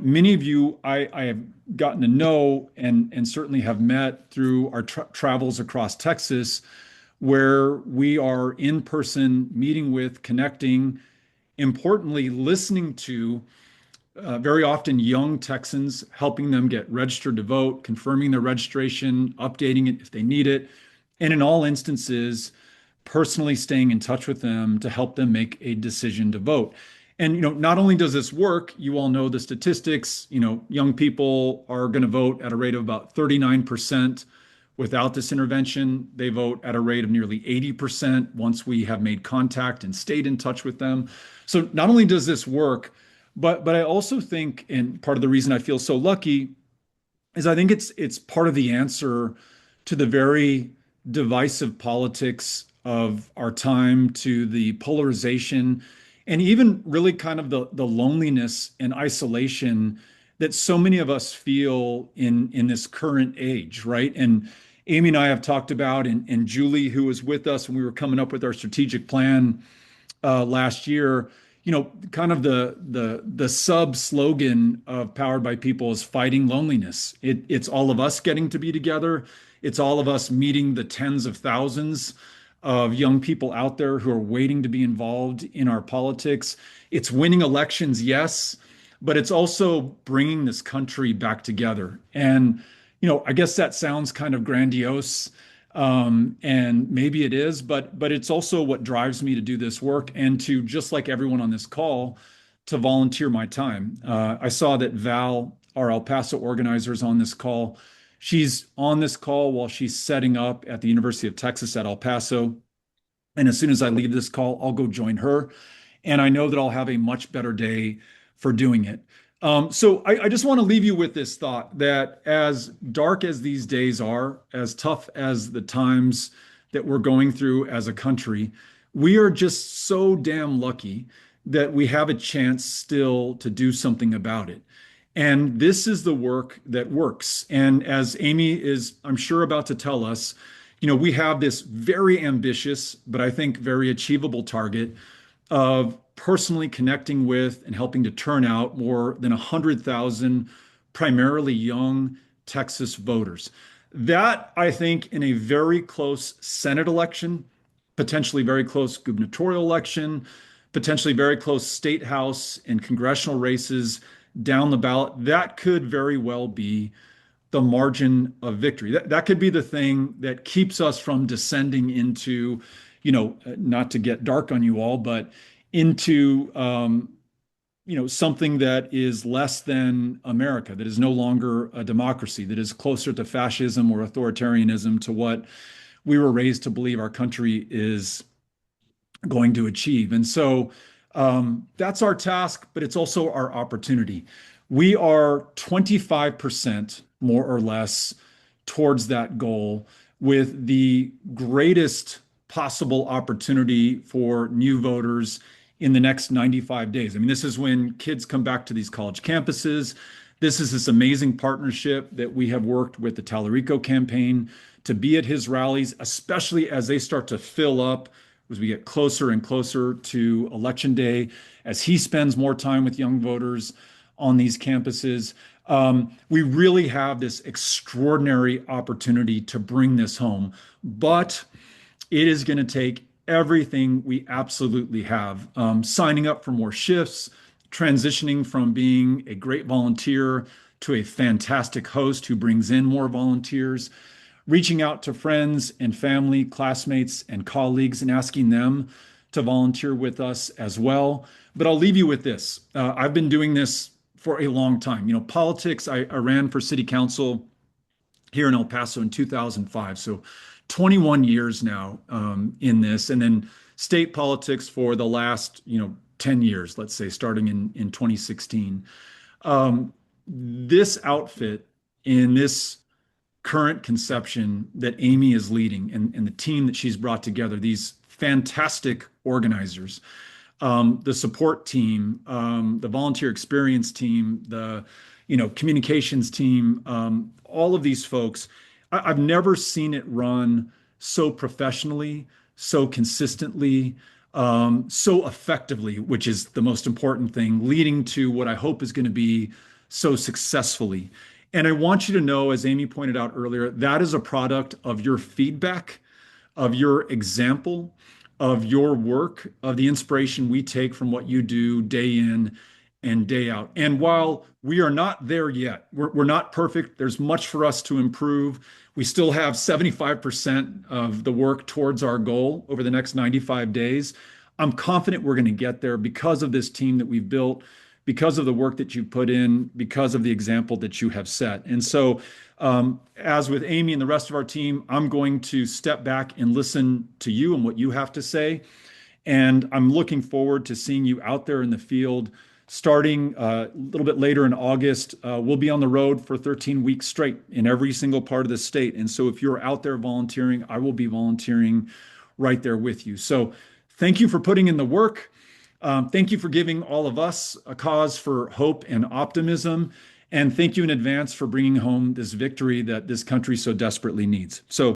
Many of you I have gotten to know and certainly have met through our travels across Texas, where we are in person, meeting with, connecting, importantly, listening to very often young Texans, helping them get registered to vote, confirming their registration, updating it if they need it, and in all instances, personally staying in touch with them to help them make a decision to vote. And not only does this work, you all know the statistics. Young people are going to vote at a rate of about 39% without this intervention. They vote at a rate of nearly 80% once we have made contact and stayed in touch with them. So not only does this work, but I also think, and part of the reason I feel so lucky is I think it's part of the answer to the very divisive politics of our time, to the polarization, and even really kind of the loneliness and isolation that so many of us feel in this current age, right? And Amy and I have talked about, and Julie, who was with us when we were coming up with our strategic plan last year, kind of the sub slogan of Powered by People is fighting loneliness. It's all of us getting to be together. It's all of us meeting the tens of thousands of young people out there who are waiting to be involved in our politics. It's winning elections, yes, but it's also bringing this country back together. And I guess that sounds kind of grandiose, and maybe it is, but it's also what drives me to do this work and to, just like everyone on this call, to volunteer my time. I saw that Val, our El Paso organizer, is on this call. She's on this call while she's setting up at the University of Texas at El Paso. And as soon as I leave this call, I'll go join her. And I know that I'll have a much better day for doing it. So I just want to leave you with this thought that as dark as these days are, as tough as the times that we're going through as a country, we are just so damn lucky that we have a chance still to do something about it. And this is the work that works. And as Amy is, I'm sure, about to tell us, we have this very ambitious, but I think very achievable target of personally connecting with and helping to turn out more than 100,000 primarily young Texas voters. That, I think, in a very close Senate election, potentially very close gubernatorial election, potentially very close state house and congressional races down the ballot, that could very well be the margin of victory. That could be the thing that keeps us from descending into, not to get dark on you all, but into something that is less than America, that is no longer a democracy, that is closer to fascism or authoritarianism, to what we were raised to believe our country is going to achieve. And so that's our task, but it's also our opportunity. We are 25% more or less towards that goal, with the greatest possible opportunity for new voters in the next 95 days. I mean, this is when kids come back to these college campuses. This is this amazing partnership that we have worked with the Tallarico campaign to be at his rallies, especially as they start to fill up as we get closer and closer to Election Day, as he spends more time with young voters on these campuses. We really have this extraordinary opportunity to bring this home, but it is going to take everything we absolutely have. Signing up for more shifts, transitioning from being a great volunteer to a fantastic host who brings in more volunteers, reaching out to friends and family, classmates and colleagues, and asking them to volunteer with us as well. But I'll leave you with this. I've been doing this for a long time. Politics, I ran for city council here in El Paso in 2005. So 21 years now in this, and then state politics for the last 10 years, let's say, starting in 2016. This outfit in this current conception that Amy is leading, and the team that she's brought together, these fantastic organizers, the support team, the volunteer experience team, the communications team, all of these folks, I've never seen it run so professionally, so consistently, so effectively, which is the most important thing, leading to what I hope is going to be so successfully. And I want you to know, as Amy pointed out earlier, that is a product of your feedback, of your example, of your work, of the inspiration we take from what you do day in and day out. And while we are not there yet, we're not perfect, there's much for us to improve. We still have 75% of the work towards our goal over the next 95 days. I'm confident we're going to get there because of this team that we've built, because of the work that you've put in, because of the example that you have set. And so, as with Amy and the rest of our team, I'm going to step back and listen to you and what you have to say. And I'm looking forward to seeing you out there in the field starting a little bit later in August. We'll be on the road for 13 weeks straight in every single part of the state. And so if you're out there volunteering, I will be volunteering right there with you. So thank you for putting in the work. Thank you for giving all of us a cause for hope and optimism. And thank you in advance for bringing home this victory that this country so desperately needs. So